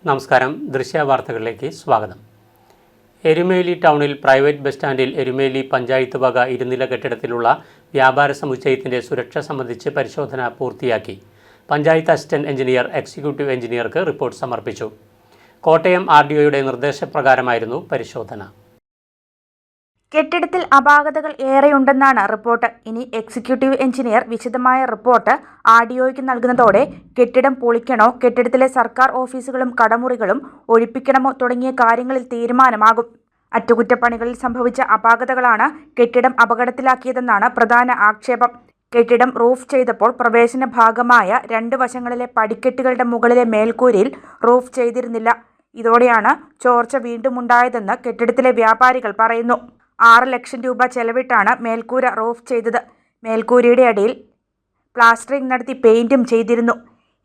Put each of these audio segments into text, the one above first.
നമസ്കാരം. ദൃശ്യവാർത്തകളിലേക്ക് സ്വാഗതം. എരുമേലി ടൗണിൽ പ്രൈവറ്റ് ബസ് സ്റ്റാൻഡിൽ എരുമേലി പഞ്ചായത്ത് വക ഇരുനില കെട്ടിടത്തിലുള്ള വ്യാപാര സമുച്ചയത്തിൻ്റെ സുരക്ഷ സംബന്ധിച്ച് പരിശോധന പൂർത്തിയാക്കി. പഞ്ചായത്ത് അസിസ്റ്റന്റ് എഞ്ചിനീയർ എക്സിക്യൂട്ടീവ് എഞ്ചിനീയർക്ക് റിപ്പോർട്ട് സമർപ്പിച്ചു. കോട്ടയം RDOയുടെ നിർദ്ദേശപ്രകാരമായിരുന്നു പരിശോധന. കെട്ടിടത്തിൽ അപാകതകൾ ഏറെയുണ്ടെന്നാണ് റിപ്പോർട്ട്. ഇനി എക്സിക്യൂട്ടീവ് എഞ്ചിനീയർ വിശദമായ റിപ്പോർട്ട് RDOയ്ക്ക് നൽകുന്നതോടെ കെട്ടിടം പൊളിക്കണോ, കെട്ടിടത്തിലെ സർക്കാർ ഓഫീസുകളും കടമുറികളും ഒഴിപ്പിക്കണമോ തുടങ്ങിയ കാര്യങ്ങളിൽ തീരുമാനമാകും. അറ്റകുറ്റപ്പണികളിൽ സംഭവിച്ച അപാകതകളാണ് കെട്ടിടം അപകടത്തിലാക്കിയതെന്നാണ് പ്രധാന ആക്ഷേപം. കെട്ടിടം റൂഫ് ചെയ്തപ്പോൾ പ്രവേശന ഭാഗമായ 2 വശങ്ങളിലെ പടിക്കെട്ടുകളുടെ മുകളിലെ മേൽക്കൂരയിൽ റൂഫ് ചെയ്തിരുന്നില്ല. ഇതോടെയാണ് ചോർച്ച വീണ്ടും ഉണ്ടായതെന്ന് കെട്ടിടത്തിലെ വ്യാപാരികൾ പറയുന്നു. 6 ലക്ഷം രൂപ ചെലവിട്ടാണ് മേൽക്കൂര റൂഫ് ചെയ്തത്. മേൽക്കൂരയുടെ അടിയിൽ പ്ലാസ്റ്ററിംഗ് നടത്തി പെയിന്റും ചെയ്തിരുന്നു.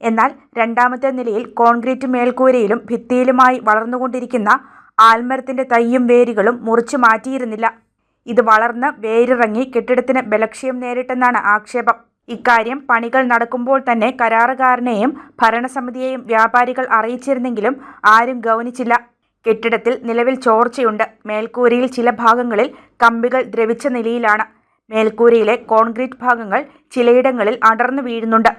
എന്നാൽ രണ്ടാമത്തെ നിലയിൽ കോൺക്രീറ്റ് മേൽക്കൂരയിലും ഭിത്തിയിലുമായി വളർന്നുകൊണ്ടിരിക്കുന്ന ആൽമരത്തിന്റെ തൈയും വേരുകളും മുറിച്ചു മാറ്റിയിരുന്നില്ല. ഇത് വളർന്ന് വേരിറങ്ങി കെട്ടിടത്തിന് ബലക്ഷയം നേരിട്ടെന്നാണ് ആക്ഷേപം. ഇക്കാര്യം പണികൾ നടക്കുമ്പോൾ തന്നെ കരാറുകാരനെയും ഭരണസമിതിയെയും വ്യാപാരികൾ അറിയിച്ചിരുന്നെങ്കിലും ആരും ഗൗനിച്ചില്ല. കെട്ടിടത്തിൽ നിലവിൽ ചോർച്ചയുണ്ട്. മേൽക്കൂരയിൽ ചില ഭാഗങ്ങളിൽ കമ്പികൾ ദ്രവിച്ച നിലയിലാണ്. മേൽക്കൂരയിലെ കോൺക്രീറ്റ് ഭാഗങ്ങൾ ചിലയിടങ്ങളിൽ അടർന്നു വീഴുന്നുണ്ട്.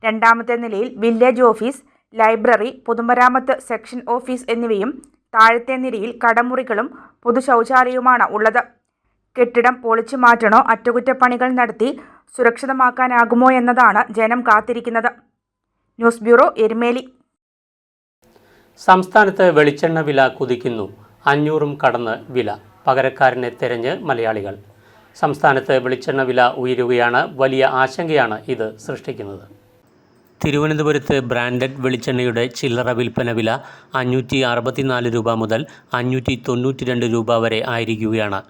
രണ്ടാമത്തെ നിലയിൽ വില്ലേജ് ഓഫീസ്, ലൈബ്രറി, പൊതുമരാമത്ത് സെക്ഷൻ ഓഫീസ് എന്നിവയും താഴത്തെ നിലയിൽ കടമുറികളും പൊതു ശൗചാലയവുമാണ് ഉള്ളത്. കെട്ടിടം പൊളിച്ചു മാറ്റണോ, അറ്റകുറ്റപ്പണികൾ നടത്തി സുരക്ഷിതമാക്കാനാകുമോ എന്നതാണ് ജനം കാത്തിരിക്കുന്നത്. News bureau, Erumeli. സംസ്ഥാനത്ത് വെളിച്ചെണ്ണ വില കുതിക്കുന്നു. 500 കടന്ന് വില. പകരക്കാരനെ തെരഞ്ഞ് മലയാളികൾ. സംസ്ഥാനത്ത് വെളിച്ചെണ്ണ വില ഉയരുകയാണ്. വലിയ ആശങ്കയാണ് ഇത് സൃഷ്ടിക്കുന്നത്. തിരുവനന്തപുരത്ത് ബ്രാൻഡഡ് വെളിച്ചെണ്ണയുടെ ചില്ലറ വിൽപ്പന വില 564 രൂപ മുതൽ 592 രൂപ വരെ ആയിരിക്കുകയാണ്.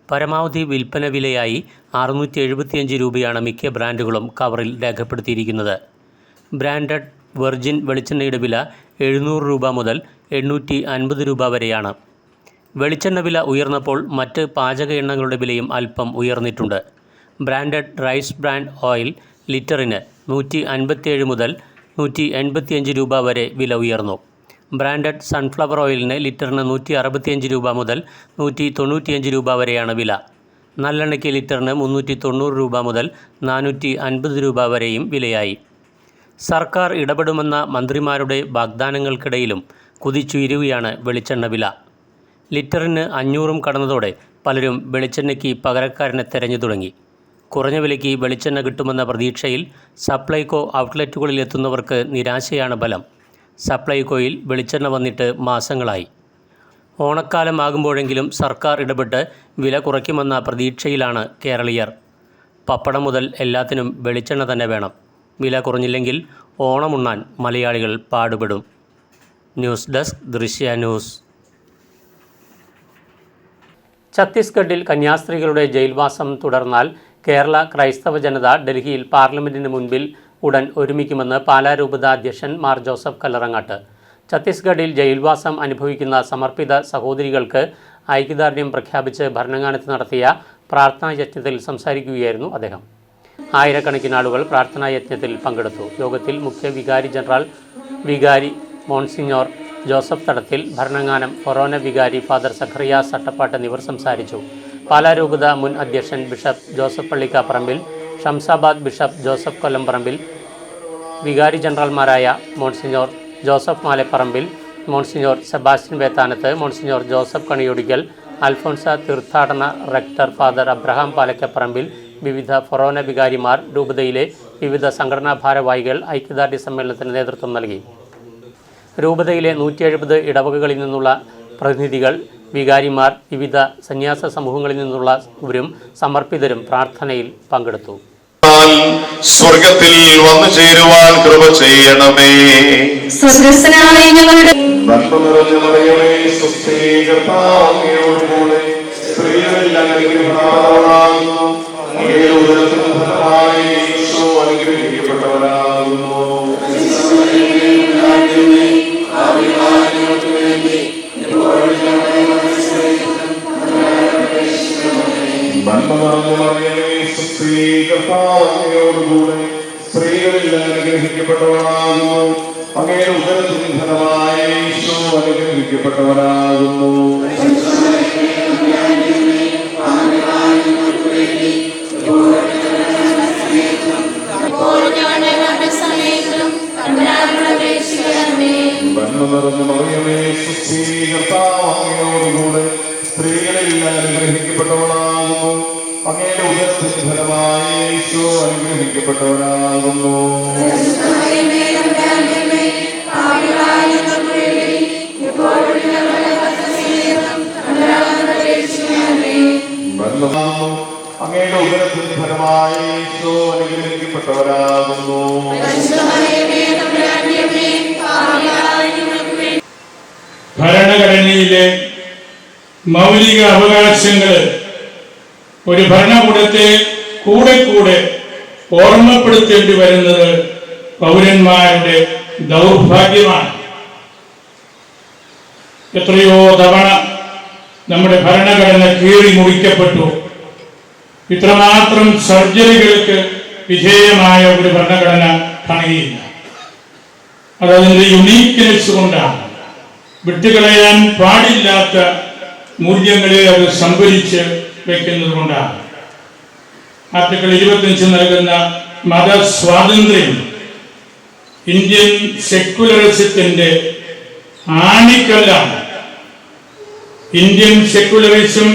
പരമാവധി വിൽപ്പന വിലയായി 675 രൂപയാണ് മിക്ക ബ്രാൻഡുകളും കവറിൽ രേഖപ്പെടുത്തിയിരിക്കുന്നത്. ബ്രാൻഡഡ് വെർജിൻ വെളിച്ചെണ്ണയുടെ വില 700 രൂപ മുതൽ 850 രൂപ വരെയാണ്. വെളിച്ചെണ്ണ വില ഉയർന്നപ്പോൾ മറ്റ് പാചക എണ്ണകളുടെ വിലയും അല്പം ഉയർന്നിട്ടുണ്ട്. ബ്രാൻഡഡ് റൈസ് ബ്രാൻഡ് ഓയിൽ ലിറ്ററിന് 157 മുതൽ 185 രൂപ വരെ വില ഉയർന്നു. ബ്രാൻഡഡ് സൺഫ്ലവർ ഓയിലിന് ലിറ്ററിന് 165 രൂപ മുതൽ 195 രൂപ വരെയാണ് വില. നല്ലെണ്ണയ്ക്ക് ലിറ്ററിന് 390 രൂപ മുതൽ 450 രൂപ വരെയും വിലയായി. സർക്കാർ ഇടപെടുമെന്ന മന്ത്രിമാരുടെ വാഗ്ദാനങ്ങൾക്കിടയിലും കുതിച്ചുയരുകയാണ് വെളിച്ചെണ്ണ വില. ലിറ്ററിന് 500 കടന്നതോടെ പലരും വെളിച്ചെണ്ണയ്ക്ക് പകരക്കാരനെ തെരഞ്ഞു തുടങ്ങി. കുറഞ്ഞ വിലയ്ക്ക് വെളിച്ചെണ്ണ കിട്ടുമെന്ന പ്രതീക്ഷയിൽ സപ്ലൈകോ ഔട്ട്ലെറ്റുകളിലെത്തുന്നവർക്ക് നിരാശയാണ് ബലം. സപ്ലൈകോയിൽ വെളിച്ചെണ്ണ വന്നിട്ട് മാസങ്ങളായി. ഓണക്കാലമാകുമ്പോഴെങ്കിലും സർക്കാർ ഇടപെട്ട് വില കുറയ്ക്കുമെന്ന പ്രതീക്ഷയിലാണ് കേരളീയർ. പപ്പടം മുതൽ എല്ലാത്തിനും വെളിച്ചെണ്ണ തന്നെ വേണം. വില കുറഞ്ഞില്ലെങ്കിൽ ഓണമുണ്ണാൻ മലയാളികൾ പാടുപെടും. ന്യൂസ് ഡെസ്ക്, ദൃശ്യ ന്യൂസ്. ഛത്തീസ്ഗഡിൽ കന്യാസ്ത്രീകളുടെ ജയിൽവാസം തുടർന്നാൽ കേരള ക്രൈസ്തവ ജനത ഡൽഹിയിൽ പാർലമെൻറ്റിന് മുൻപിൽ ഉടൻ ഒരുമിക്കുമെന്ന് പാലാ രൂപത അധ്യക്ഷൻ മാർ ജോസഫ് കല്ലറങ്ങാട്ട്. ഛത്തീസ്ഗഡിൽ ജയിൽവാസം അനുഭവിക്കുന്ന സമർപ്പിത സഹോദരികൾക്ക് ഐക്യദാർഢ്യം പ്രഖ്യാപിച്ച് ഭരണങ്ങാനത്ത് നടത്തിയ പ്രാർത്ഥനാ യജ്ഞത്തിൽ സംസാരിക്കുകയായിരുന്നു അദ്ദേഹം. ആയിരക്കണക്കിന് ആളുകൾ പ്രാർത്ഥനാ യജ്ഞത്തിൽ പങ്കെടുത്തു. യോഗത്തിൽ മുഖ്യ വികാരി ജനറൽ വികാരി മോൺസിഞ്ഞോർ ജോസഫ് തടത്തിൽ, ഭരണങ്ങാനം ഫൊറോന വികാരി ഫാദർ സഖറിയാസ് സട്ടപ്പാട്ട് എന്നിവർ സംസാരിച്ചു. പാലാ രൂപത മുൻ അധ്യക്ഷൻ ബിഷപ്പ് ജോസഫ് പള്ളിക്കാപ്പറമ്പിൽ, ഷംസാബാദ് ബിഷപ്പ് ജോസഫ് കൊല്ലംപറമ്പിൽ, വികാരി ജനറൽമാരായ monsignor Joseph മാലെപ്പറമ്പിൽ, monsignor Sebastian വേത്താനത്ത്, monsignor Joseph Kaniyodickal, Alphonsa തീർത്ഥാടന റെക്ടർ ഫാദർ അബ്രഹാം പാലക്കപ്പറമ്പിൽ, വിവിധ ഫൊറോന വികാരിമാർ, രൂപതയിലെ വിവിധ സംഘടനാ ഭാരവാഹികൾ ഐക്യദാർഢ്യ സമ്മേളനത്തിന് നേതൃത്വം നൽകി. രൂപതയിലെ 170 ഇടവകകളിൽ നിന്നുള്ള പ്രതിനിധികൾ, വികാരിമാർ, വിവിധ സന്യാസ സമൂഹങ്ങളിൽ നിന്നുള്ളവരും സമർപ്പിതരും പ്രാർത്ഥനയിൽ പങ്കെടുത്തു. സ്വർഗത്തിൽ വന്നു ചേരുവാൻ കൃപ ചെയ്യണമേ. സ്വർഗ്ഗസ്ഥനായ ഞങ്ങളുടെ സ്ത്രീകളിൽ അനുഗ്രഹിക്കപ്പെട്ടവളാകുന്നു. അങ്ങയുടെ ഉദരത്തിൻ ഫലമായി അനുഗ്രഹിക്കപ്പെട്ടവനാകുന്നു. നന്മ നിറഞ്ഞ മറിയമേ, സുസ്ഥി, കർത്താവ് അങ്ങയോടുകൂടെ സ്ത്രീകളിൽ അനുഗ്രഹിക്കപ്പെട്ടവളാകുന്നു. അങ്ങയുടെ ഉദരത്തിൻ ഫലമായി ഈശോ അനുഗ്രഹിക്കപ്പെട്ടവനാകുന്നു. അങ്ങയുടെ ഉദരത്തിൻ ഫലമായി ഈശോ അനുഗ്രഹിക്കപ്പെട്ടവരാകുന്നു. ഭരണഘടനയിലെ മൗലിക അവകാശങ്ങൾ ഒരു ഭരണകൂടത്തെ കൂടെ കൂടെ ഓർമ്മപ്പെടുത്തേണ്ടി വരുന്നത് പൗരന്മാരുടെ ദൗർഭാഗ്യമാണ്. എത്രയോ തവണ നമ്മുടെ ഭരണഘടന കീറി മുറിക്കപ്പെട്ടു. ഇത്രമാത്രം സർജറികൾക്ക് വിധേയമായ ഒരു ഭരണഘടന കാണുകയില്ല. അതതിൻ്റെ യുണീക്ക്നെസ് കൊണ്ടാണ്. വിട്ടുകളയാൻ പാടില്ലാത്ത മൂല്യങ്ങളെ അത് സംഭരിച്ച് വയ്ക്കുന്നത് കൊണ്ടാണ്. ആർട്ടിക്കിൾ 25 നൽകുന്ന മതസ്വാതന്ത്ര്യം ഇന്ത്യൻ സെക്യുലറിസത്തിന്റെ ആണിക്കല്ലാണ്. ഇന്ത്യൻ സെക്യുലറിസം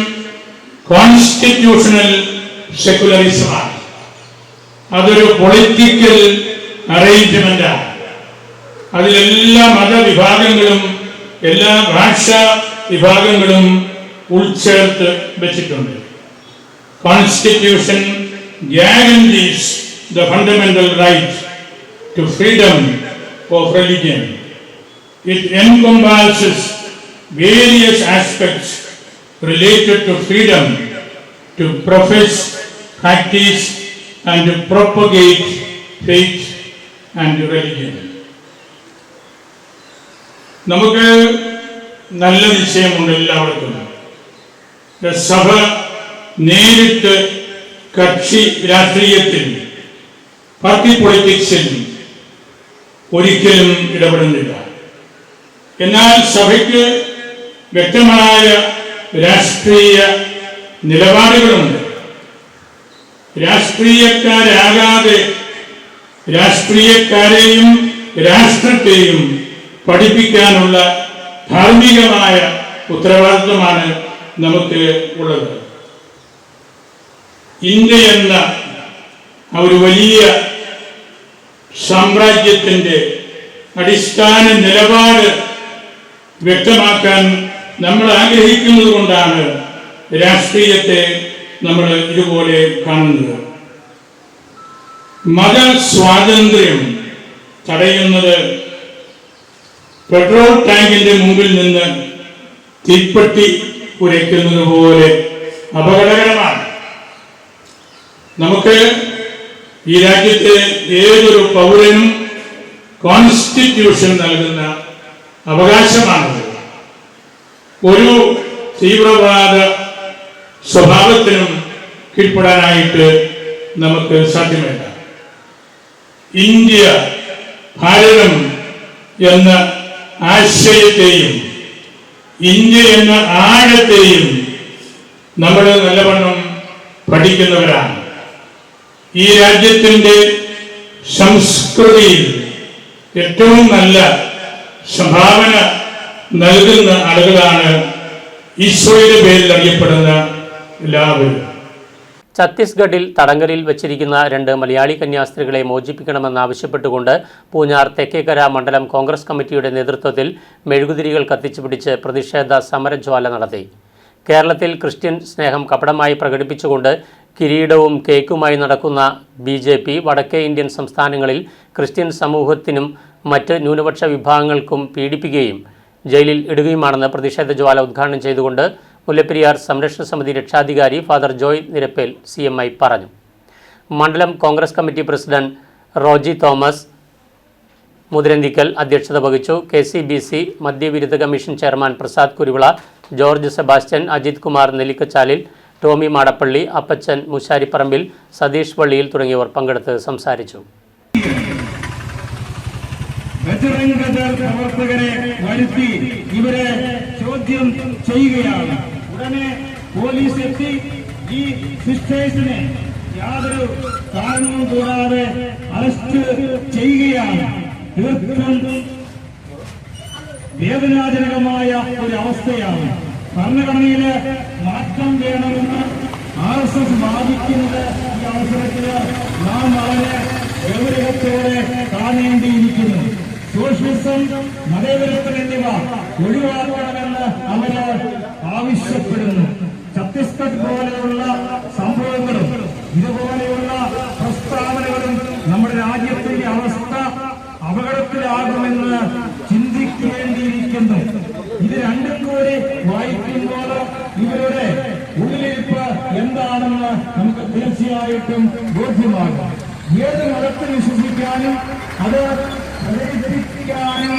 കോൺസ്റ്റിറ്റ്യൂഷണൽ സെക്യുലറിസമാണ്. അതൊരു പൊളിറ്റിക്കൽ അറേഞ്ച്മെന്റാണ്. അതിലെല്ലാ മതവിഭാഗങ്ങളും എല്ലാ ഭാഷാ വിഭാഗങ്ങളും ഉൾച്ചേർത്ത് വെച്ചിട്ടുണ്ട്. Constitution guarantees the fundamental right to freedom of religion. It encompasses various aspects related to freedom to profess, practice and to propagate faith and religion. നമുക്ക് നല്ല നിശ്ചയമുണ്ട് എല്ലാവർക്കും. സഭ നേരിട്ട് കക്ഷി രാഷ്ട്രീയത്തിൽ, പാർട്ടി പൊളിറ്റിക്സിൽ ഒരിക്കലും ഇടപെടുന്നില്ല. എന്നാൽ സഭയ്ക്ക് വ്യക്തമായ രാഷ്ട്രീയ നിലപാടുകളുണ്ട്. രാഷ്ട്രീയക്കാരാകാതെ രാഷ്ട്രീയക്കാരെയും രാഷ്ട്രത്തെയും പഠിപ്പിക്കാനുള്ള ധാർമ്മികമായ ഉത്തരവാദിത്വമാണ് നമുക്ക് ഉള്ളത്. ഇന്ത്യ എന്ന ഒരു വലിയ സാമ്രാജ്യത്തിൻ്റെ അടിസ്ഥാന നിലപാട് വ്യക്തമാക്കാൻ നമ്മൾ ആഗ്രഹിക്കുന്നത് കൊണ്ടാണ് രാഷ്ട്രീയത്തെ നമ്മൾ ഇതുപോലെ കാണുന്നത്. മതസ്വാതന്ത്ര്യം തടയുന്നത് പെട്രോൾ ടാങ്കിന്റെ മുമ്പിൽ നിന്ന് തീപ്പെട്ടി ഉരയ്ക്കുന്നത് പോലെ അപകടകരമാണ്. നമുക്ക് ഈ രാജ്യത്തെ ഏതൊരു പൗരനും കോൺസ്റ്റിറ്റ്യൂഷൻ നൽകുന്ന അവകാശമാണത്. ഒരു തീവ്രവാദ സ്വഭാവത്തിനും കീഴ്പ്പെടാനായിട്ട് നമുക്ക് സാധ്യമല്ല. ഇന്ത്യ, ഭാരതം എന്ന ആശയത്തെയും ഇന്ത്യ എന്ന ആഴത്തെയും നമ്മൾ നല്ലവണ്ണം പഠിക്കുന്നവരാണ്. ഈ രാജ്യത്തിൻ്റെ സംസ്കൃതിയിൽ ഏറ്റവും നല്ല സംഭാവന നൽകുന്ന ആളുകളാണ് ഈശോയുടെ പേരിൽ അറിയപ്പെടുന്ന എല്ലാവരും. ഛത്തീസ്ഗഡിൽ തടങ്കലിൽ വച്ചിരിക്കുന്ന 2 മലയാളി കന്യാസ്ത്രീകളെ മോചിപ്പിക്കണമെന്നാവശ്യപ്പെട്ടുകൊണ്ട് പൂഞ്ഞാർ തെക്കേക്കര മണ്ഡലം കോൺഗ്രസ് കമ്മിറ്റിയുടെ നേതൃത്വത്തിൽ മെഴുകുതിരികൾ കത്തിച്ചുപിടിച്ച് പ്രതിഷേധ സമരജ്വാല നടത്തി. കേരളത്തിൽ ക്രിസ്ത്യൻ സ്നേഹം കപടമായി പ്രകടിപ്പിച്ചുകൊണ്ട് കിരീടവും കേക്കുമായി നടക്കുന്ന BJP വടക്കേ ഇന്ത്യൻ സംസ്ഥാനങ്ങളിൽ ക്രിസ്ത്യൻ സമൂഹത്തിനും മറ്റ് ന്യൂനപക്ഷ വിഭാഗങ്ങൾക്കും പീഡിപ്പിക്കുകയും ജയിലിൽ ഇടുകയുമാണെന്ന് പ്രതിഷേധ ജ്വാല ഉദ്ഘാടനം ചെയ്തുകൊണ്ട് മുല്ലപ്പെരിയാർ സംരക്ഷണ സമിതി രക്ഷാധികാരി ഫാദർ ജോയ് നിരപ്പേൽ CMI പറഞ്ഞു. മണ്ഡലം Congress committee president Roji Thomas Muthiranthikkal അധ്യക്ഷത വഹിച്ചു. KCBC മദ്യവിരുദ്ധ കമ്മീഷൻ ചെയർമാൻ പ്രസാദ് കുരുവിള, ജോർജ് സെബാസ്റ്റ്യൻ, അജിത് കുമാർ നെല്ലിക്കച്ചാലിൽ, ടോമി മാടപ്പള്ളി, അപ്പച്ചൻ മുശാരിപ്പറമ്പിൽ, സതീഷ് വള്ളിയിൽ തുടങ്ങിയവർ പങ്കെടുത്ത് സംസാരിച്ചു. ബജറംഗദൾ പ്രവർത്തകരെ വരുത്തി ഇവരെ ചോദ്യം ചെയ്യുകയാണ്. ഉടനെ പോലീസ് എത്തി ഈ സിസ്റ്റേഴ്സിനെ യാതൊരു കാരണവും കൂടാതെ അറസ്റ്റ് ചെയ്യുകയാണ്. തീർത്തും വേദനാജനകമായ ഒരു അവസ്ഥയാണ്. ഭരണഘടനയില് മാറ്റം വേണമെന്ന് RSS വാദിക്കുന്നത് ഈ അവസരത്തില് നാം വളരെ ഗൗരവത്തോടെ കാണേണ്ടിയിരിക്കുന്നു. സോഷ്യലിസം, മതേതരത്വം എന്നിവ ഒഴിവാക്കണമെന്ന് അവര് ആവശ്യപ്പെടുന്നു. ഛത്തീസ്ഗഡ് പോലെയുള്ള സംഭവങ്ങളും ഇതുപോലെയുള്ള പ്രസ്താവനകളും നമ്മുടെ രാജ്യത്തിന്റെ അവസ്ഥ അപകടത്തിലാകുമെന്ന് ചിന്തിക്കേണ്ടിയിരിക്കുന്നു. ഇത് രണ്ടും കൂടി വായിക്കുമ്പോൾ ഇവരുടെ ഉള്ളിലിരിപ്പ് എന്താണെന്ന് നമുക്ക് തീർച്ചയായിട്ടും ബോധ്യമാകും. ഏത് മതത്തിൽ വിശ്വസിക്കാനും അത് പ്രചരിപ്പിക്കാനും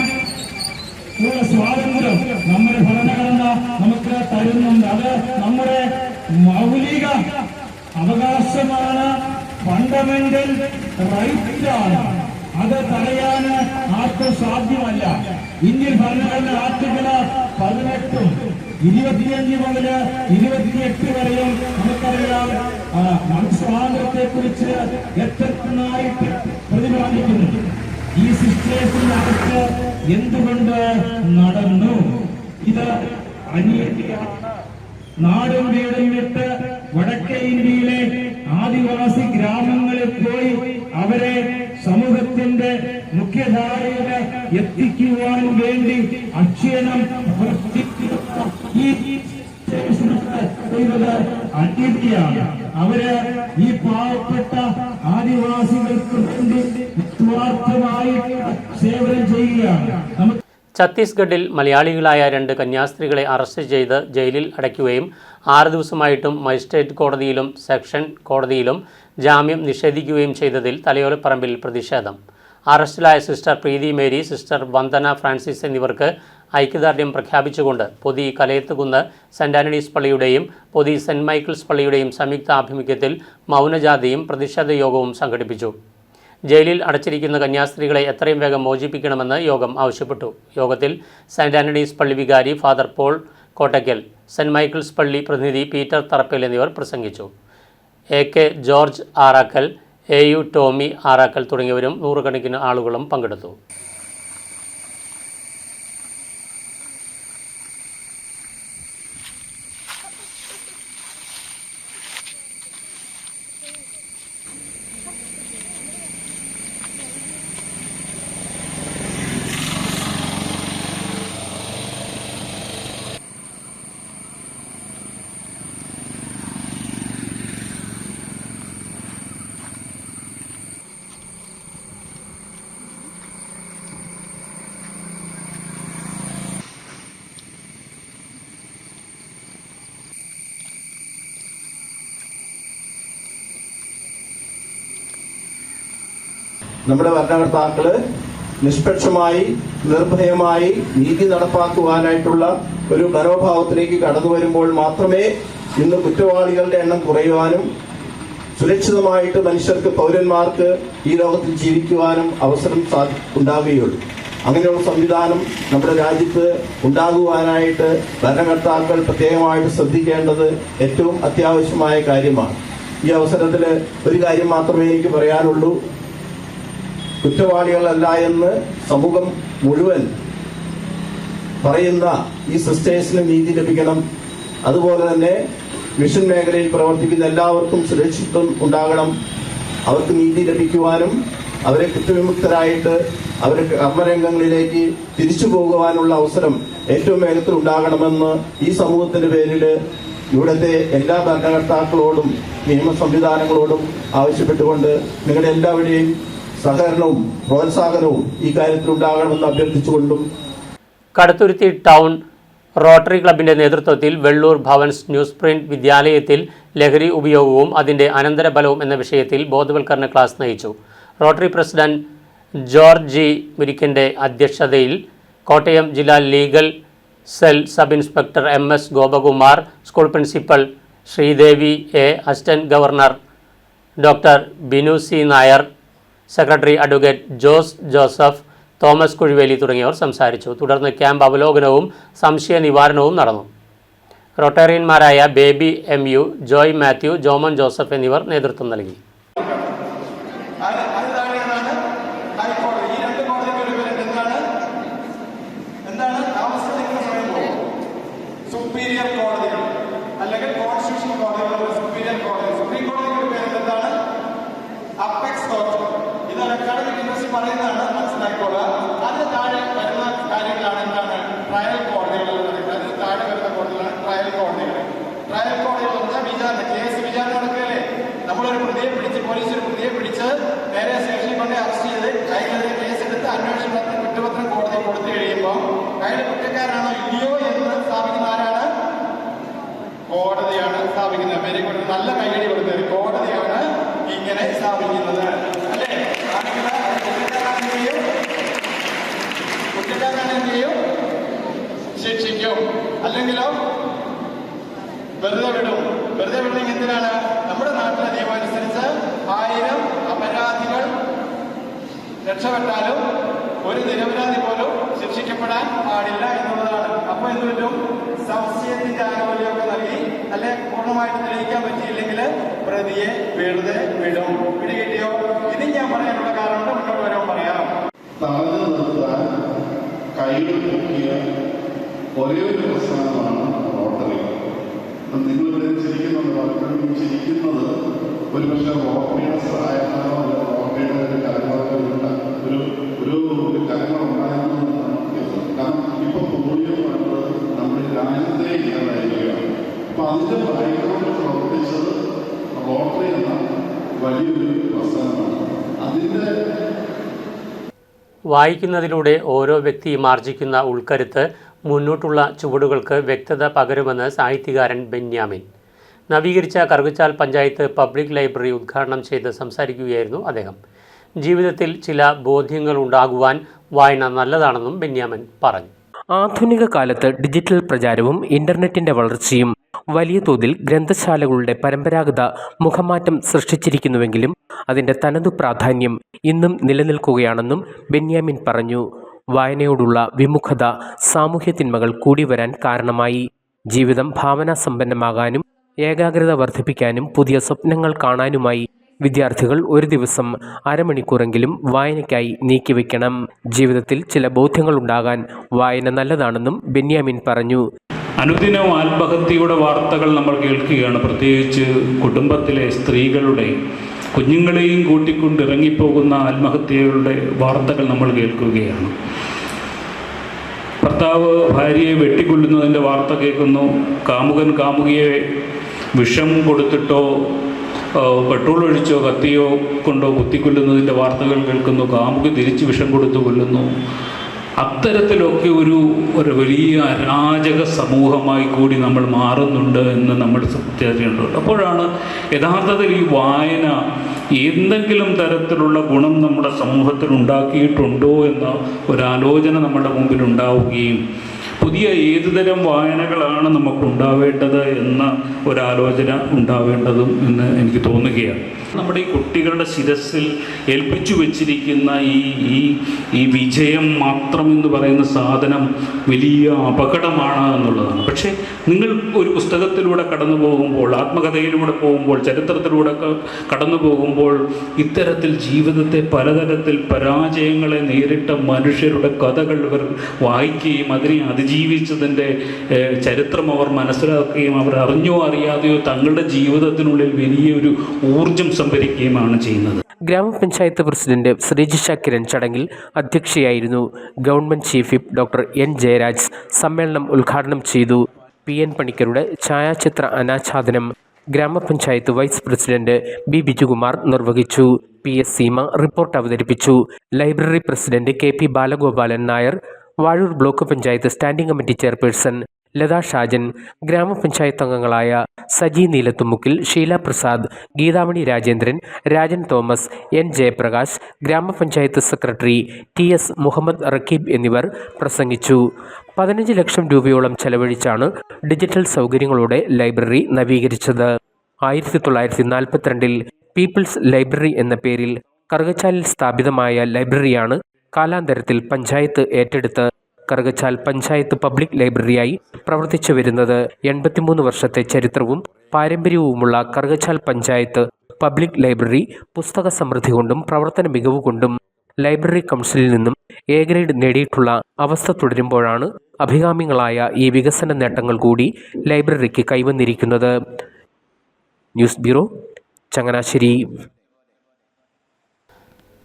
ഉള്ള സ്വാതന്ത്ര്യം നമ്മുടെ ഭരണഘടന നമുക്ക് തരുന്നുണ്ട്. അത് നമ്മുടെ മൗലിക അവകാശമാണ്, ഫണ്ടമെന്റൽ റൈറ്റാണ്. അത് തടയാന് ആർക്കും സാധ്യമല്ല. ഇന്ത്യൻ ഭരണഘടന ആർട്ടിക്കിൾ 18 25 മുതൽ 28 വരെയും നമുക്കറിയാം സ്വാതന്ത്ര്യത്തെ കുറിച്ച് എത്രനായിട്ട് പ്രതിപാദിക്കുന്നു. ഈ സിസ്റ്റേഴ്സിന്റെ അകത്ത് എന്തുകൊണ്ട് നടന്നു? ഇത് അനീതിയാണ്. നാടും വീടും വിട്ട് വടക്കേ ഇന്ത്യയിലെ ആദിവാസി ഗ്രാമങ്ങളിൽ പോയി അവരെ സമൂഹത്തിന്റെ മുഖ്യധാരയിൽ എത്തിക്കുവാൻ വേണ്ടി അക്ഷീണം ഈ അനീതിയാണ്. അവര് ഈ പാവപ്പെട്ട ആദിവാസികൾക്ക് വേണ്ടി നിസ്വാർത്ഥമായി സേവനം ചെയ്യുകയാണ്. ഛത്തീസ്ഗഡിൽ മലയാളികളായ 2 കന്യാസ്ത്രീകളെ അറസ്റ്റ് ചെയ്ത് ജയിലിൽ അടയ്ക്കുകയും 6 ദിവസമായിട്ടും മജിസ്ട്രേറ്റ് കോടതിയിലും സെക്ഷൻ കോടതിയിലും ജാമ്യം നിഷേധിക്കുകയും ചെയ്തതിൽ തലയോലപ്പറമ്പിൽ പ്രതിഷേധം. അറസ്റ്റിലായ സിസ്റ്റർ പ്രീതി മേരി, സിസ്റ്റർ വന്ദന ഫ്രാൻസിസ് എന്നിവർക്ക് ഐക്യദാർഢ്യം പ്രഖ്യാപിച്ചുകൊണ്ട് പൊതി കലയത്തുകുന്ന് സെന്റ് ആന്റണീസ് പള്ളിയുടെയും പൊതി സെന്റ് മൈക്കിൾസ് പള്ളിയുടെയും സംയുക്ത ആഭിമുഖ്യത്തിൽ മൗനജാഥയും പ്രതിഷേധ യോഗവും സംഘടിപ്പിച്ചു. ജയിലിൽ അടച്ചിരിക്കുന്ന കന്യാസ്ത്രീകളെ എത്രയും വേഗം മോചിപ്പിക്കണമെന്ന് യോഗം ആവശ്യപ്പെട്ടു. യോഗത്തിൽ സെന്റ് ആന്റണീസ് പള്ളി വികാരി father Paul Kottakkal, saint Michael's പള്ളി പ്രതിനിധി പീറ്റർ തറപ്പേൽ എന്നിവർ പ്രസംഗിച്ചു. AK George Arakkal, AU Tommy Arakkal തുടങ്ങിയവരും നൂറുകണക്കിന് ആളുകളും പങ്കെടുത്തു. നമ്മുടെ ഭരണകർത്താക്കള് നിഷ്പക്ഷമായി നിർഭയമായി നീതി നടപ്പാക്കുവാനായിട്ടുള്ള ഒരു മനോഭാവത്തിലേക്ക് കടന്നു വരുമ്പോൾ മാത്രമേ ഇന്ന് കുറ്റവാളികളുടെ എണ്ണം കുറയുവാനും സുരക്ഷിതമായിട്ട് മനുഷ്യർക്ക്, പൗരന്മാർക്ക് ഈ ലോകത്തിൽ ജീവിക്കുവാനും അവസരം ഉണ്ടാവുകയുള്ളൂ. അങ്ങനെയുള്ള സംവിധാനം നമ്മുടെ രാജ്യത്ത് ഉണ്ടാകുവാനായിട്ട് ഭരണകർത്താക്കൾ പ്രത്യേകമായിട്ട് ശ്രദ്ധിക്കേണ്ടത് ഏറ്റവും അത്യാവശ്യമായ കാര്യമാണ്. ഈ അവസരത്തിൽ ഒരു കാര്യം മാത്രമേ എനിക്ക് പറയാനുള്ളൂ. കുറ്റവാളികളല്ല എന്ന് സമൂഹം മുഴുവൻ പറയുന്ന ഈ സിസ്റ്റേഴ്സിന് നീതി ലഭിക്കണം. അതുപോലെ തന്നെ മിഷൻ മേഖലയിൽ പ്രവർത്തിക്കുന്ന എല്ലാവർക്കും സുരക്ഷിതത്വം ഉണ്ടാകണം. അവർക്ക് നീതി ലഭിക്കുവാനും അവരെ കുറ്റവിമുക്തരായിട്ട് അവരെ കർമ്മരംഗങ്ങളിലേക്ക് തിരിച്ചു പോകുവാനുള്ള അവസരം ഏറ്റവും വേഗത്തിൽ ഉണ്ടാകണമെന്ന് ഈ സമൂഹത്തിന്റെ പേരിൽ ഇവിടുത്തെ എല്ലാ ഭരണകർത്താക്കളോടും നിയമ സംവിധാനങ്ങളോടും ആവശ്യപ്പെട്ടുകൊണ്ട് നിങ്ങളുടെ എല്ലാവരുടെയും സഹകരണവും പ്രോത്സാഹനവും ഈ കാര്യത്തിൽ ഉണ്ടാകണമെന്ന് അഭ്യർത്ഥിച്ചുകൊണ്ടും കടുത്തുരുത്തി ടൗൺ റോട്ടറി ക്ലബിൻ്റെ നേതൃത്വത്തിൽ വെള്ളൂർ ഭവൻസ് ന്യൂസ് പ്രിന്റ് വിദ്യാലയത്തിൽ ലഹരി ഉപയോഗവും അതിൻ്റെ അനന്തരഫലവും എന്ന വിഷയത്തിൽ ബോധവൽക്കരണ ക്ലാസ് നയിച്ചു. റോട്ടറി പ്രസിഡന്റ് ജോർജ് ജി മുരിക്കൻ്റെ അധ്യക്ഷതയിൽ കോട്ടയം ജില്ലാ legal cell sub inspector MS Gopakumar, school principal Sreedevi A, assistant governor doctor Binu C Nair, secretary advocate Jose Joseph, Thomas Kuzhiveli തുടങ്ങിയവർ സംസാരിച്ചു. തുടർന്ന് ക്യാമ്പ് അവലോകനവും സംശയ നിവാരണവും നടന്നു. റോട്ടേറിയന്മാരായ ബേബി MU, ജോയ് മാത്യു, ജോമൻ ജോസഫ് എന്നിവർ നേതൃത്വം നൽകി. സുപ്പീരിയർ കോടതികൾ അല്ലെങ്കിൽ കോൺസ്റ്റിറ്റ്യൂഷൻ കോടതികൾ, സുപ്പീരിയർ കോടതി, സുപ്രീം കോടതിയുടെ പേര് എന്താണ്? Apex court. ഇത് അക്കാഡമിക് യൂണിവേഴ്സിറ്റി പറയുന്നതാണ്, മനസ്സിലാക്കിക്കോളുക. അതിന് താഴെ വരുന്ന കാര്യങ്ങളാണ് എന്താണ്? ട്രയൽ കോടതികൾ. അതിന് താഴെ വരുന്ന കോടതികളാണ് ട്രയൽ കോടതികൾ. ട്രയൽ കോടതികൾ എന്ന് പറഞ്ഞാൽ വിചാരണ, കേസ് വിചാരണ നടക്കുകയല്ലേ? നമ്മളൊരു പ്രതിയെ പിടിച്ച്, പോലീസ് ഒരു പ്രതിയെ പിടിച്ച് നേരെ സ്റ്റേഷനിൽ കൊണ്ട് അറസ്റ്റ് ചെയ്ത് അയാളെതിരെ കേസെടുത്ത് അന്വേഷണത്തിന് കുറ്റപത്രം കോടതി കൊടുത്തു കഴിയുമ്പോൾ അയാൾ കുറ്റക്കാരാണോ ഇല്ലയോ എന്ന് സ്ഥാപിക്കുന്ന ആരാണ്? കോടതിയാണ് സ്ഥാപിക്കുന്നത്. വെരി ഗുഡ്, നല്ല കൈയടി കൊടുത്തത്. കോടതിയാണ് ഇങ്ങനെ സ്ഥാപിക്കുന്നത്, അല്ലേ? കുറ്റക്കാരനെ എന്ത് ചെയ്യും? ശിക്ഷിക്കും. അല്ലെങ്കിലോ വെറുതെ വിടും. വെറുതെ വിടുന്നെങ്കിൽ എന്തിനാണ്? നമ്മുടെ നാട്ടിലെ നിയമം അനുസരിച്ച് 1000 അപരാധികൾ രക്ഷപ്പെട്ടാലും ഒരു നിരപരാധി പോലും ശിക്ഷിക്കപ്പെടാൻ പാടില്ല എന്നുള്ളതാണ്. അപ്പൊ എന്തുപറ്റും? സംശയത്തിന്റെ ആനുകൂല്യമൊക്കെ നൽകി, അല്ലെ പൂർണ്ണമായിട്ട് തെളിയിക്കാൻ പറ്റിയില്ലെങ്കിൽ പ്രതിയെ വെറുതെ വിടും. പിടികിട്ടിയോ? ഇത് ഞാൻ പറയാനുള്ള കാരണം മുന്നോട്ട് വരാൻ പറയാം. തടഞ്ഞു നിർത്താൻ കൈകൾ പൊക്കിയ ഒരേ ഒരു പ്രസ്ഥാനമാണ് റോട്ടറി. നിങ്ങളിവിടെ ചിരിക്കുന്നുണ്ട്, പലപ്പോഴും ചിരിക്കുന്നത് ഒരു പക്ഷേ റോട്ടറിയുടെ സഹായത്താണോ അല്ല റോട്ടറിയുടെ ഒരു കാര്യങ്ങളുണ്ടായിരുന്നു. കാരണം ഇപ്പൊ പോളിയോ എന്നുള്ളത് നമ്മുടെ രാജ്യത്തെ ഇല്ലാതായിരിക്കുകയാണ്. അപ്പൊ അതിന്റെ ഭാഗത്തോട് പ്രവർത്തിച്ചത് റോട്ടറി എന്ന വലിയൊരു പ്രസ്ഥാനമാണ്. അതിന്റെ വായിക്കുന്നതിലൂടെ ഓരോ വ്യക്തിയും ആർജിക്കുന്ന ഉൾക്കരുത്ത് മുന്നോട്ടുള്ള ചുവടുകൾക്ക് വ്യക്തത പകരുമെന്ന് സാഹിത്യകാരൻ ബെന്യാമിൻ. നവീകരിച്ച കറുകച്ചാൽ പഞ്ചായത്ത് പബ്ലിക് ലൈബ്രറി ഉദ്ഘാടനം ചെയ്ത് സംസാരിക്കുകയായിരുന്നു അദ്ദേഹം. ജീവിതത്തിൽ ചില ബോധ്യങ്ങൾ ഉണ്ടാകുവാൻ വായന നല്ലതാണെന്നും ബെന്യാമിൻ പറഞ്ഞു. ആധുനിക കാലത്ത് ഡിജിറ്റൽ പ്രചാരവും ഇന്റർനെറ്റിന്റെ വളർച്ചയും വലിയ തോതിൽ ഗ്രന്ഥശാലകളുടെ പരമ്പരാഗത മുഖമാറ്റം സൃഷ്ടിച്ചിരിക്കുന്നുവെങ്കിലും അതിന്റെ തനതു പ്രാധാന്യം ഇന്നും നിലനിൽക്കുകയാണെന്നും ബെന്യാമിൻ പറഞ്ഞു. വായനയോടുള്ള വിമുഖത സാമൂഹ്യ തിന്മകൾ കൂടി വരാൻ കാരണമായി. ജീവിതം ഭാവനാസമ്പന്നമാകാനും ഏകാഗ്രത വർദ്ധിപ്പിക്കാനും പുതിയ സ്വപ്നങ്ങൾ കാണാനുമായി വിദ്യാർത്ഥികൾ ഒരു ദിവസം അരമണിക്കൂറെങ്കിലും വായനയ്ക്കായി നീക്കിവെക്കണം. ജീവിതത്തിൽ ചില ബോധ്യങ്ങൾ ഉണ്ടാകാൻ വായന നല്ലതാണെന്നും ബെന്യാമിൻ പറഞ്ഞു. അനുദിനം ആത്മഹത്യയുടെ വാർത്തകൾ നമ്മൾ കേൾക്കുകയാണ്. പ്രത്യേകിച്ച് കുടുംബത്തിലെ സ്ത്രീകളുടെ കുഞ്ഞുങ്ങളെയും കൂട്ടിക്കൊണ്ട് ഇറങ്ങിപ്പോകുന്ന ആത്മഹത്യകളുടെ വാർത്തകൾ നമ്മൾ കേൾക്കുകയാണ്. ഭർത്താവ് ഭാര്യയെ വെട്ടിക്കൊല്ലുന്നതിൻ്റെ വാർത്ത കേൾക്കുന്നു. കാമുകൻ കാമുകിയെ വിഷം കൊടുത്തിട്ടോ പെട്രോൾ ഒഴിച്ചോ കത്തിയോ കൊണ്ടോ കുത്തിക്കൊല്ലുന്നതിൻ്റെ വാർത്തകൾ കേൾക്കുന്നു. കാമുകി തിരിച്ച് വിഷം കൊടുത്ത് കൊല്ലുന്നു. അത്തരത്തിലൊക്കെ ഒരു വലിയ അരാജക സമൂഹമായി കൂടി നമ്മൾ മാറുന്നുണ്ട് എന്ന് നമ്മൾ തിരിച്ചറിയേണ്ടതുണ്ട്. അപ്പോഴാണ് യഥാർത്ഥത്തിൽ ഈ വായന എന്തെങ്കിലും തരത്തിലുള്ള ഗുണം നമ്മുടെ സമൂഹത്തിൽ ഉണ്ടാക്കിയിട്ടുണ്ടോ എന്ന ഒരാലോചന നമ്മുടെ മുമ്പിൽ ഉണ്ടാവുകയും പുതിയ ഏതുതരം വായനകളാണ് നമുക്കുണ്ടാവേണ്ടത് എന്ന ഒരാലോചന ഉണ്ടാവേണ്ടതും എന്ന് എനിക്ക് തോന്നുകയാണ്. നമ്മുടെ ഈ കുട്ടികളുടെ ശിരസിൽ ഏൽപ്പിച്ചു വച്ചിരിക്കുന്ന ഈ വിജയം മാത്രം എന്ന് പറയുന്ന സാധനം വലിയ അപകടമാണ് എന്നുള്ളതാണ്. പക്ഷേ നിങ്ങൾ ഒരു പുസ്തകത്തിലൂടെ കടന്നു പോകുമ്പോൾ, ആത്മകഥയിലൂടെ പോകുമ്പോൾ, ചരിത്രത്തിലൂടെ കടന്നു പോകുമ്പോൾ ഇത്തരത്തിൽ ജീവിതത്തെ പലതരത്തിൽ പരാജയങ്ങളെ നേരിട്ട മനുഷ്യരുടെ കഥകൾ ഇവർ വായിക്കുകയും അതിനെ അതിജീവിച്ചതിൻ്റെ ചരിത്രം അവർ മനസ്സിലാക്കുകയും അവർ അറിഞ്ഞോ അറിയാതെയോ തങ്ങളുടെ ജീവിതത്തിനുള്ളിൽ വലിയൊരു ഊർജം സംഭരിക്കുകയുമാണ് ചെയ്യുന്നത്. ഗ്രാമപഞ്ചായത്ത് പ്രസിഡന്റ് ശ്രീജിഷ കിരൺ ചടങ്ങിൽ അധ്യക്ഷയായിരുന്നു. Government chief whip doctor N. Jayaraj സമ്മേളനം ഉദ്ഘാടനം ചെയ്തു. PN പണിക്കരുടെ ഛായാചിത്ര അനാച്ഛാദനം ഗ്രാമപഞ്ചായത്ത് വൈസ് പ്രസിഡന്റ് B. ബിജുകുമാർ നിർവഹിച്ചു. PS സീമ റിപ്പോർട്ട് അവതരിപ്പിച്ചു. Library president KP Balagopalan Nair, Vazhoor block panchayat standing committee chairperson Latha Shajan, ഗ്രാമപഞ്ചായത്ത് അംഗങ്ങളായ സജി നീലത്തുമുക്കിൽ, ഷീല പ്രസാദ്, ഗീതാമണി രാജേന്ദ്രൻ, രാജൻ തോമസ്, N. ജയപ്രകാശ്, ഗ്രാമപഞ്ചായത്ത് സെക്രട്ടറി TS മുഹമ്മദ് റക്കീബ് എന്നിവർ പ്രസംഗിച്ചു. 15 ലക്ഷം രൂപയോളം ചെലവഴിച്ചാണ് ഡിജിറ്റൽ സൗകര്യങ്ങളോടെ ലൈബ്രറി നവീകരിച്ചത്. 1942 പീപ്പിൾസ് ലൈബ്രറി എന്ന പേരിൽ കറുകച്ചാലിൽ സ്ഥാപിതമായ ലൈബ്രറിയാണ് കാലാന്തരത്തിൽ പഞ്ചായത്ത് ഏറ്റെടുത്ത് കറുകച്ചാൽ പഞ്ചായത്ത് പബ്ലിക് ലൈബ്രറിയായി പ്രവർത്തിച്ചു വരുന്നത്. 83 വർഷത്തെ ചരിത്രവും പാരമ്പര്യവുമുള്ള കറുകച്ചാൽ പഞ്ചായത്ത് പബ്ലിക് ലൈബ്രറി പുസ്തക സമൃദ്ധി കൊണ്ടും പ്രവർത്തന മികവ് കൊണ്ടും ലൈബ്രറി കൗൺസിലിൽ നിന്നും എ ഗ്രേഡ് നേടിയിട്ടുള്ള അവസ്ഥ തുടരുമ്പോഴാണ് അഭികാമ്യങ്ങളായ ഈ വികസന നേട്ടങ്ങൾ കൂടി ലൈബ്രറിക്ക് കൈവന്നിരിക്കുന്നത്. News bureau, Changanassery.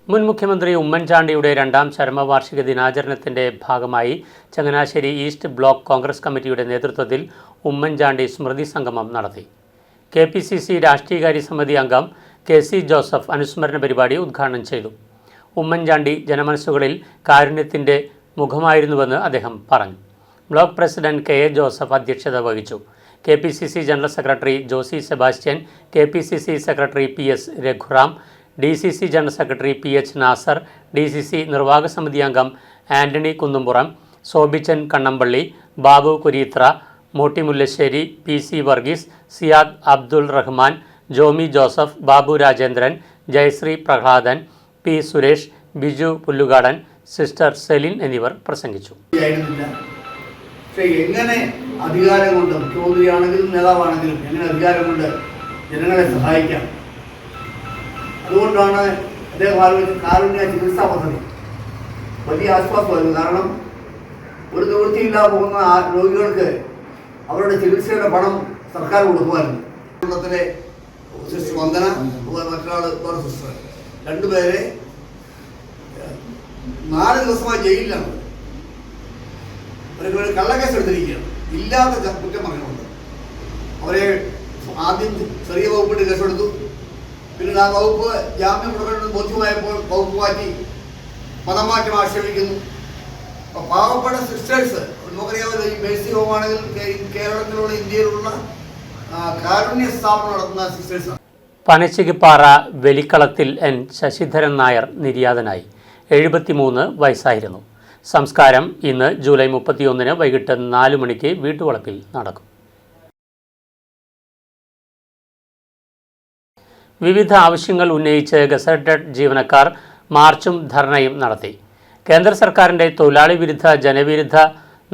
മുൻ മുഖ്യമന്ത്രി ഉമ്മൻചാണ്ടിയുടെ 2ാം ചരമവാർഷിക ദിനാചരണത്തിൻ്റെ ഭാഗമായി ചങ്ങനാശ്ശേരി ഈസ്റ്റ് ബ്ലോക്ക് കോൺഗ്രസ് കമ്മിറ്റിയുടെ നേതൃത്വത്തിൽ ഉമ്മൻചാണ്ടി സ്മൃതി സംഗമം നടത്തി. KPCC രാഷ്ട്രീയകാര്യ സമിതി അംഗം KC ജോസഫ് അനുസ്മരണ പരിപാടി ഉദ്ഘാടനം ചെയ്തു. ഉമ്മൻചാണ്ടി ജനമനസ്സുകളിൽ കാരുണ്യത്തിൻ്റെ മുഖമായിരുന്നുവെന്ന് അദ്ദേഹം പറഞ്ഞു. ബ്ലോക്ക് പ്രസിഡന്റ് KA ജോസഫ് അധ്യക്ഷത വഹിച്ചു. KPCC general secretary Josy Sebastian, KPCC secretary PS Raghuram, DCC general secretary PH Nasar, DCC നിർവാഹക സമിതി അംഗം Antony Kunnumpuram, Sobichan Kannampally, Babu Kureethra, Motty Mullassery, PC Varghese, Siyad Abdul Rahman, Jomy Joseph, Babu Rajendran, Jayasree Prahladan, P Suresh, Biju Pullukadan, sister Celine എന്നിവർ പ്രസംഗിച്ചു. പക്ഷേ എങ്ങനെ അധികാരം കൊണ്ട്, മുഖ്യമന്ത്രിയാണെങ്കിലും നേതാവാണെങ്കിലും എങ്ങനെ അധികാരം കൊണ്ട് ജനങ്ങളെ സഹായിക്കാം, അതുകൊണ്ടാണ് അദ്ദേഹം ആലോചിച്ച കാരുണ്യ ചികിത്സാ പദ്ധതി വലിയ ആശ്വാസമായിരുന്നു. കാരണം ഒരു നിവൃത്തിയില്ലാതെ പോകുന്ന ആ രോഗികൾക്ക് അവരുടെ ചികിത്സയുടെ പണം സർക്കാർ കൊടുക്കുമായിരുന്നു. കേരളത്തിലെ സിസ്റ്റർ വന്ദന, മറ്റൊരാൾ വേറെ സിസ്റ്റർ, രണ്ടുപേരെ 4 ദിവസമായി ജയിലിലാണ്. ഒരു കള്ളക്കേസ് എടുത്തിരിക്കുകയാണ്, ഇല്ലാത്ത കുറ്റം പറഞ്ഞുകൊണ്ട്. അവരെ ആദ്യം ചെറിയ വകുപ്പിട്ട് കേസെടുത്തു. പിന്നെ ആ വകുപ്പ് ജാമ്യം കൊടുക്കണമെന്ന് ബോധ്യമായപ്പോൾ വകുപ്പ് മാറ്റി മതം മാറ്റം ആക്ഷേപിക്കുന്നു. അപ്പോൾ പാവപ്പെട്ട സിസ്റ്റേഴ്സ്, നമുക്കറിയാമല്ലോ, ഈ മേഴ്സി ഹോമാണെങ്കിൽ കേരളത്തിലുള്ള ഇന്ത്യയിലുള്ള കാരുണ്യ സ്ഥാപനം നടത്തുന്ന സിസ്റ്റേഴ്സാണ്. പനച്ചിപ്പാറ വെലിക്കളത്തിൽ N ശശിധരൻ നായർ നിര്യാതനായി. 73 വയസ്സായിരുന്നു. സംസ്കാരം ഇന്ന് ജൂലൈ 31 വൈകിട്ട് 4 മണിക്ക് വീട്ടുവളപ്പിൽ നടക്കും. വിവിധ ആവശ്യങ്ങൾ ഉന്നയിച്ച് ഗസറ്റഡ് ജീവനക്കാർ മാർച്ചും ധർണയും നടത്തി. കേന്ദ്ര സർക്കാരിൻ്റെ തൊഴിലാളി വിരുദ്ധ ജനവിരുദ്ധ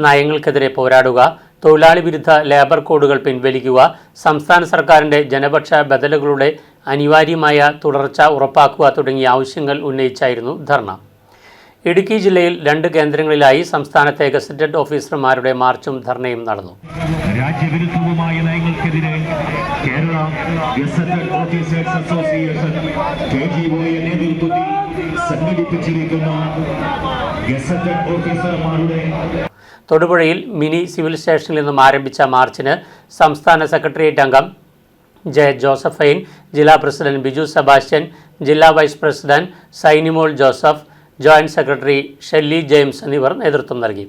നയങ്ങൾക്കെതിരെ പോരാടുക, തൊഴിലാളി വിരുദ്ധ ലേബർ കോഡുകൾ പിൻവലിക്കുക, സംസ്ഥാന സർക്കാരിൻ്റെ ജനപക്ഷ ബദലുകളുടെ അനിവാര്യമായ തുടർച്ച ഉറപ്പാക്കുക തുടങ്ങിയ ആവശ്യങ്ങൾ ഉന്നയിച്ചായിരുന്നു ധർണ. ഇടുക്കി ജില്ലയിൽ 2 കേന്ദ്രങ്ങളിലായി സംസ്ഥാനത്തെ ഗസറ്റഡ് ഓഫീസർമാരുടെ മാർച്ചും ധർണയും നടന്നു. രാജ്യവിരുദ്ധവുമായ നയങ്ങൾക്കെതിരെ കേരള ഗസറ്റഡ് ഓഫീസേഴ്സ് അസോസിയേഷൻ KGOയെ നേതൃത്വത്തിൽ സംഘടിപ്പിച്ചിരിക്കുന്ന ഗസറ്റഡ് ഓഫീസർമാരുടെ തൊടുപുഴയിൽ മിനി സിവിൽ സ്റ്റേഷനിൽ നിന്നും ആരംഭിച്ച മാർച്ചിന് സംസ്ഥാന സെക്രട്ടേറിയറ്റ് അംഗം J ജോസഫൈൻ, ജില്ലാ പ്രസിഡന്റ് ബിജു സെബാസ്റ്റ്യൻ, ജില്ലാ vice president Sainimol Joseph, joint secretary Shelly James എന്നിവർ നേതൃത്വം നൽകി.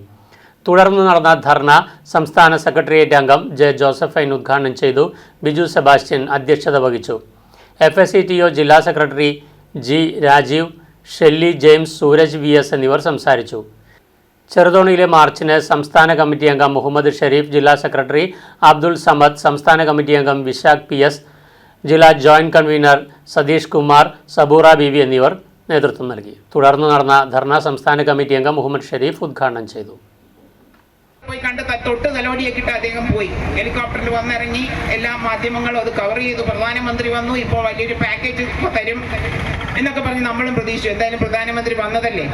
തുടർന്ന് നടന്ന ധർണ സംസ്ഥാന സെക്രട്ടേറിയറ്റ് അംഗം J ജോസഫൈൻ ഉദ്ഘാടനം ചെയ്തു. ബിജു സെബാസ്റ്റ്യൻ അധ്യക്ഷത വഹിച്ചു. FSCTO ജില്ലാ secretary G Rajeev, Shelly James, Sooraj VS എന്നിവർ സംസാരിച്ചു. ചെറുതോണിയിലെ മാർച്ചിന് സംസ്ഥാന കമ്മിറ്റി അംഗം മുഹമ്മദ് ഷെരീഫ്, ജില്ലാ സെക്രട്ടറി അബ്ദുൾ സമദ്, സംസ്ഥാന കമ്മിറ്റി അംഗം വിശാഖ് PS, ജില്ലാ ജോയിന്റ് കൺവീനർ സതീഷ് കുമാർ, സബൂറ ബീവി എന്നിവർ നേതൃത്വം നൽകി. തുടർന്ന് നടന്ന ധർണ സംസ്ഥാന കമ്മിറ്റി അംഗം മുഹമ്മദ് ഷെരീഫ് ഉദ്ഘാടനം ചെയ്തു. പോയി കണ്ട് തൊട്ട് തലോടിയൊക്കെ അദ്ദേഹം പോയി. ഹെലികോപ്റ്ററിൽ വന്നിറങ്ങി എല്ലാ മാധ്യമങ്ങളും അത് കവർ ചെയ്തു. പ്രധാനമന്ത്രി വന്നു, ഇപ്പോൾ വലിയൊരു പാക്കേജ് തരും എന്നൊക്കെ പറഞ്ഞ് നമ്മളും പ്രതീക്ഷിച്ചു. എന്തായാലും പ്രധാനമന്ത്രി വന്നതല്ലേ,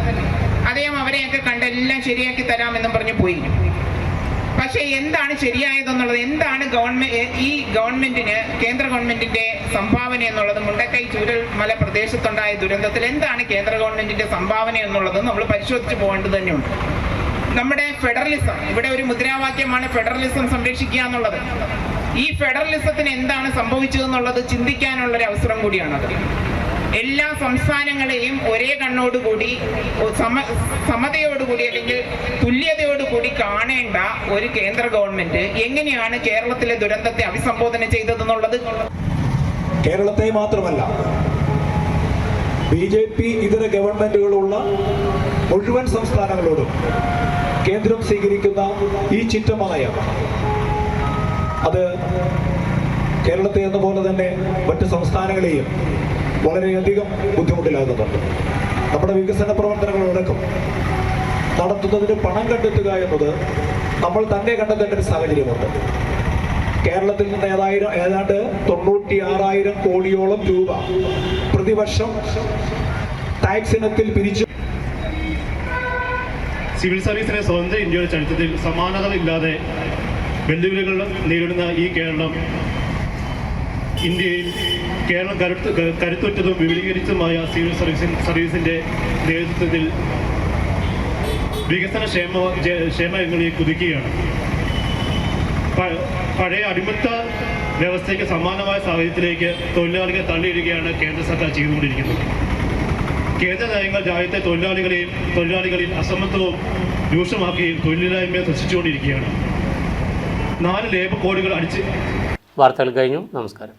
അദ്ദേഹം അവരെയൊക്കെ കണ്ട് എല്ലാം ശരിയാക്കി തരാമെന്നും പറഞ്ഞ് പോയി. പക്ഷേ എന്താണ് ശരിയായതെന്നുള്ളത്, എന്താണ് ഈ ഗവൺമെന്റിന്, കേന്ദ്ര ഗവൺമെന്റിന്റെ സംഭാവന എന്നുള്ളത്, മുണ്ടക്കൈ ചൂരൽമല പ്രദേശത്തുണ്ടായ ദുരന്തത്തിൽ എന്താണ് കേന്ദ്ര ഗവൺമെന്റിന്റെ സംഭാവന എന്നുള്ളത് നമ്മൾ പരിശോധിച്ച് പോകേണ്ടത് തന്നെയുണ്ട്. നമ്മുടെ ഫെഡറലിസം, ഇവിടെ ഒരു മുദ്രാവാക്യമാണ് ഫെഡറലിസം സംരക്ഷിക്കുക എന്നുള്ളത്. ഈ ഫെഡറലിസത്തിന് എന്താണ് സംഭവിച്ചതെന്നുള്ളത് ചിന്തിക്കാനുള്ളൊരു അവസരം കൂടിയാണത്. എല്ലാ സംസ്ഥാനങ്ങളെയും ഒരേ കണ്ണോടുകൂടി, സമതയോടുകൂടി അല്ലെങ്കിൽ തുല്യതയോടുകൂടി കാണേണ്ട ഒരു കേന്ദ്ര ഗവൺമെന്റ് എങ്ങനെയാണ് കേരളത്തിലെ ദുരന്തത്തെ അഭിസംബോധന ചെയ്തതെന്നുള്ളത്. കേരളത്തെ മാത്രമല്ല, BJP ഇതര ഗവൺമെന്റുകളുള്ള മുഴുവൻ സംസ്ഥാനങ്ങളോടും കേന്ദ്രം സ്വീകരിക്കുന്ന ഈ ചിട്ടമായ അത് കേരളത്തെ എന്നപോലെ തന്നെ മറ്റ് സംസ്ഥാനങ്ങളെയും വളരെയധികം ബുദ്ധിമുട്ടിലാകുന്നുണ്ട്. നമ്മുടെ വികസന പ്രവർത്തനങ്ങളടക്കം നടത്തുന്നതിന് പണം കണ്ടെത്തുക എന്നത് നമ്മൾ തന്നെ കണ്ടെത്തേണ്ട ഒരു സാഹചര്യമുണ്ട്. കേരളത്തിൽ നിന്ന് ഏതാണ്ട് 96,000 കോടിയോളം രൂപ പ്രതിവർഷം ടാക്സ് ഇനത്തിൽ പിരിച്ചു. സിവിൽ സർവീസിനെ സ്വതന്ത്ര ഇന്ത്യയുടെ ചരിത്രത്തിൽ സമാനതകളില്ലാതെ വെല്ലുവിളികൾ നേരിടുന്ന ഈ കേരളം ഇന്ത്യയിൽ കരുത്തുറ്റതും വിപുലീകരിച്ചതുമായ സിവിൽ സർവീസിൻ്റെ നേതൃത്വത്തിൽ വികസന ക്ഷേമങ്ങളിൽ കുതിക്കുകയാണ്. പഴയ അടിമത്ത വ്യവസ്ഥയ്ക്ക് സമാനമായ സാഹചര്യത്തിലേക്ക് തൊഴിലാളികളെ തള്ളിയിടുകയാണ് കേന്ദ്ര സർക്കാർ ചെയ്തുകൊണ്ടിരിക്കുന്നത്. കേന്ദ്ര നയങ്ങൾ രാജ്യത്തെ തൊഴിലാളികളിൽ അസമത്വവും രൂക്ഷമാക്കുകയും തൊഴിലില്ലായ്മയെ സൃഷ്ടിച്ചുകൊണ്ടിരിക്കുകയാണ്. 4 ലേബർ കോഡുകൾ വാർത്തകൾ കഴിഞ്ഞു. നമസ്കാരം.